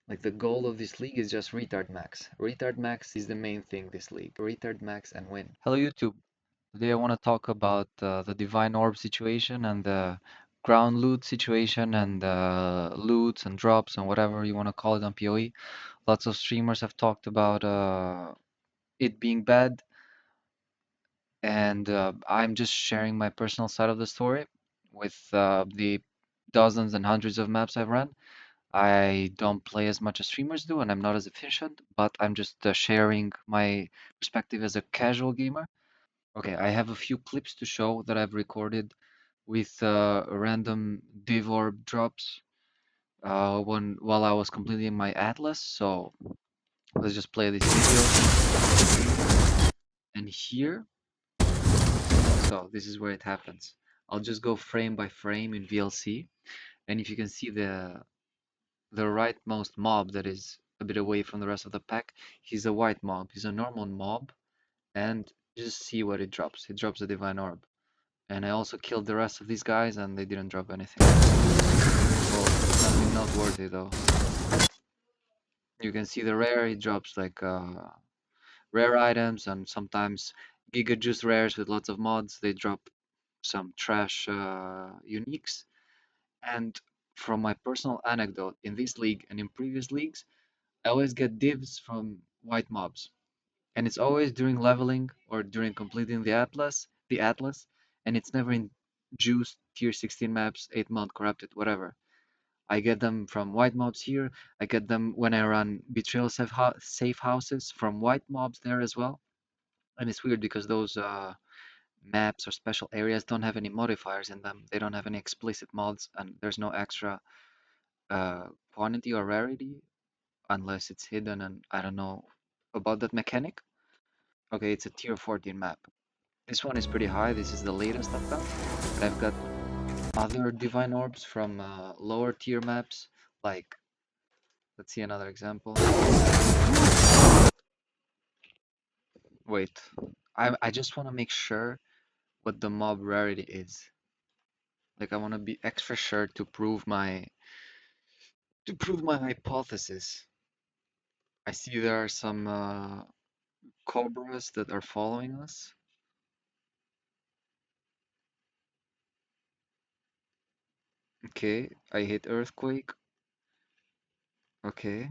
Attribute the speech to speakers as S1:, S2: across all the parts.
S1: Like the goal of this league is just retard max. Retard max is the main thing this league. Retard max and win.
S2: Hello YouTube. Today I want to talk about the Divine Orb situation and the ground loot situation and loots and drops and whatever you want to call it on PoE. Lots of streamers have talked about it being bad, and I'm just sharing my personal side of the story with the dozens and hundreds of maps I've run. I don't play as much as streamers do, and I'm not as efficient, but I'm just sharing my perspective as a casual gamer. Okay, I have a few clips to show that I've recorded with random div orb drops while I was completing my atlas. So let's just play this video. And here, so this is where it happens. I'll just go frame by frame in VLC, and if you can see the rightmost mob that is a bit away from the rest of the pack, he's a white mob. He's a normal mob, and just see what it drops. It drops a divine orb. And I also killed the rest of these guys and they didn't drop anything. Well, nothing noteworthy though. You can see the rare, it drops like rare items and sometimes Giga Juice rares with lots of mods. They drop some trash uniques. And from my personal anecdote, in this league and in previous leagues, I always get divs from white mobs. And it's always during leveling or during completing the atlas, and it's never in juice tier 16 maps, 8 mount corrupted, whatever. I get them from white mobs here. I get them when I run betrayal safe houses from white mobs there as well. And it's weird because those maps or special areas don't have any modifiers in them. They don't have any explicit mods, and there's no extra quantity or rarity unless it's hidden. And I don't know about that mechanic. Okay, it's a tier 14 map. This one is pretty high. This is the latest I've got. But I've got other divine orbs from lower tier maps. Like, let's see another example. Wait, I just want to make sure what the mob rarity is. Like, I want to be extra sure to prove my hypothesis. I see there are some cobras that are following us. Okay, I hit earthquake. Okay,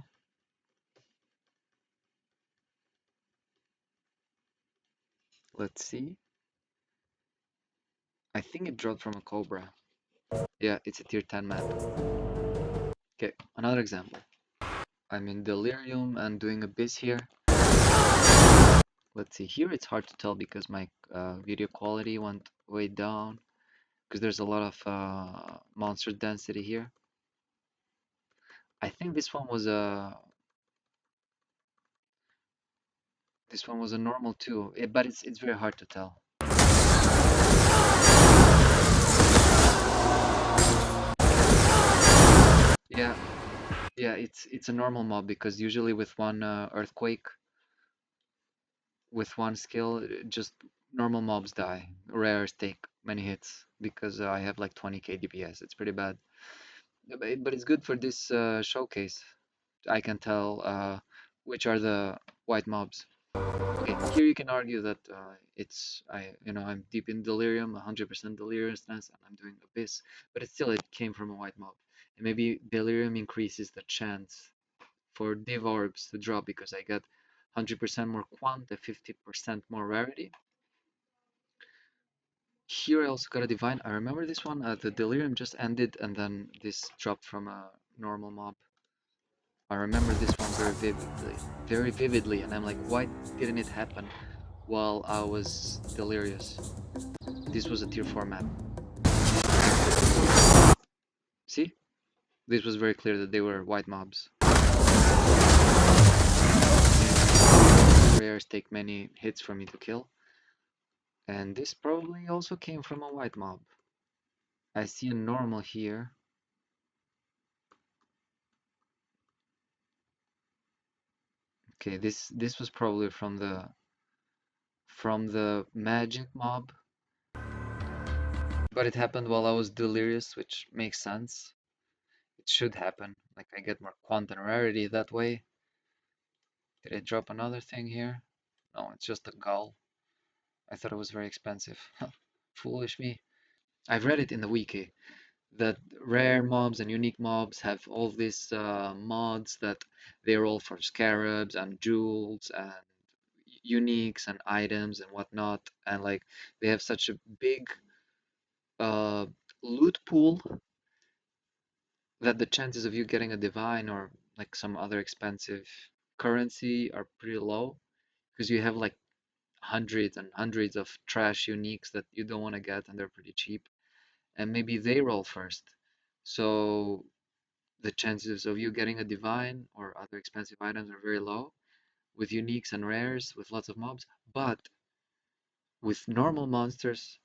S2: let's see. I think it dropped from a cobra. Yeah, it's a tier 10 map. Okay, another example. I'm in delirium and doing abyss here. Let's see, here it's hard to tell because my video quality went way down because there's a lot of monster density here. I think this one was a normal too, but it's very hard to tell. Yeah, yeah, it's a normal mob because usually with one earthquake, with one skill, just normal mobs die. Rares take many hits because I have like 20k DPS. It's pretty bad. But it's good for this showcase. I can tell which are the white mobs. Okay, here you can argue that I'm deep in delirium, 100% deliriousness, and I'm doing abyss, but it came from a white mob, and maybe delirium increases the chance for div orbs to drop because I get 100% more quant and 50% more rarity. Here I also got a divine. I remember this one. The delirium just ended, and then this dropped from a normal mob. I remember this one very vividly, and I'm like, why didn't it happen while I was delirious? This was a tier 4 map. See? This was very clear that they were white mobs. Rares take many hits for me to kill. And this probably also came from a white mob. I see a normal here. Okay, this was probably from the magic mob. But it happened while I was delirious, which makes sense. It should happen. Like I get more quant and rarity that way. Did I drop another thing here? No, it's just a gull. I thought it was very expensive. Foolish me. I've read it in the wiki that rare mobs and unique mobs have all these mods that they're all for scarabs and jewels and uniques and items and whatnot, and like they have such a big uh, loot pool that the chances of you getting a divine or like some other expensive currency are pretty low because you have like hundreds and hundreds of trash uniques that you don't want to get and they're pretty cheap, and maybe they roll first. So the chances of you getting a divine or other expensive items are very low with uniques and rares with lots of mobs. But with normal monsters,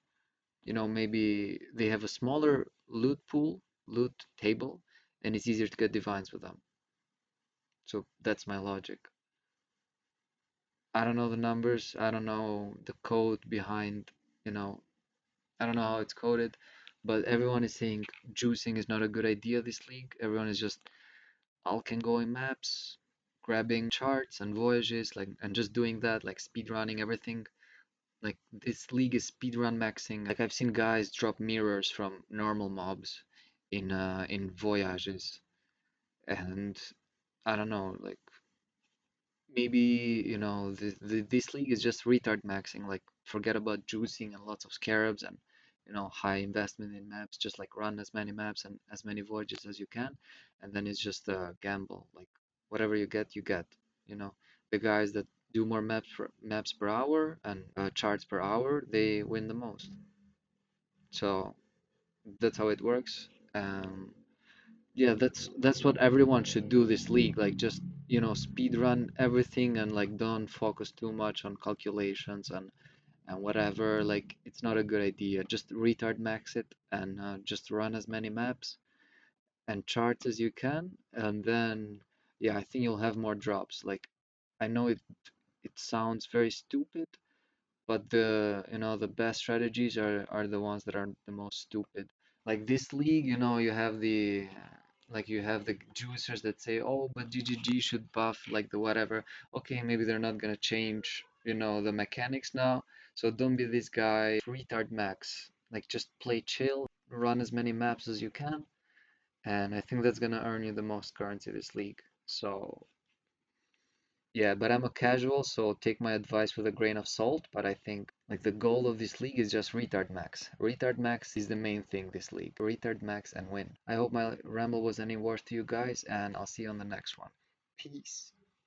S2: maybe they have a smaller loot pool, loot table, and it's easier to get divines with them. So that's my logic. I don't know the numbers, I don't know the code behind, you know, I don't know how it's coded, but everyone is saying juicing is not a good idea this league. Everyone is just alking going maps, grabbing charts and voyages, like and just doing that, like speed running everything. Like this league is speedrun maxing. Like I've seen guys drop mirrors from normal mobs in voyages, and I don't know, like maybe this league is just retard maxing. Like forget about juicing and lots of scarabs and high investment in maps. Just like run as many maps and as many voyages as you can, and then it's just a gamble. Like whatever you get, you get. You know, the guys that do more maps per hour and charts per hour, they win the most. So that's how it works. Yeah, that's what everyone should do this league. Like just, speed run everything and like don't focus too much on calculations and whatever. Like it's not a good idea. Just retard max it and just run as many maps and charts as you can, and then yeah, I think you'll have more drops. Like I know it sounds very stupid, but the best strategies are the ones that are the most stupid. Like this league, you have the juicers that say, oh, but GGG should buff like the whatever. Okay, maybe they're not gonna change, the mechanics now. So don't be this guy, retard max. Like just play chill, run as many maps as you can, and I think that's gonna earn you the most currency this league. So yeah, but I'm a casual, so take my advice with a grain of salt. But I think like the goal of this league is just retard max. Retard max is the main thing this league. Retard max and win. I hope my ramble was any worth to you guys, and I'll see you on the next one. Peace.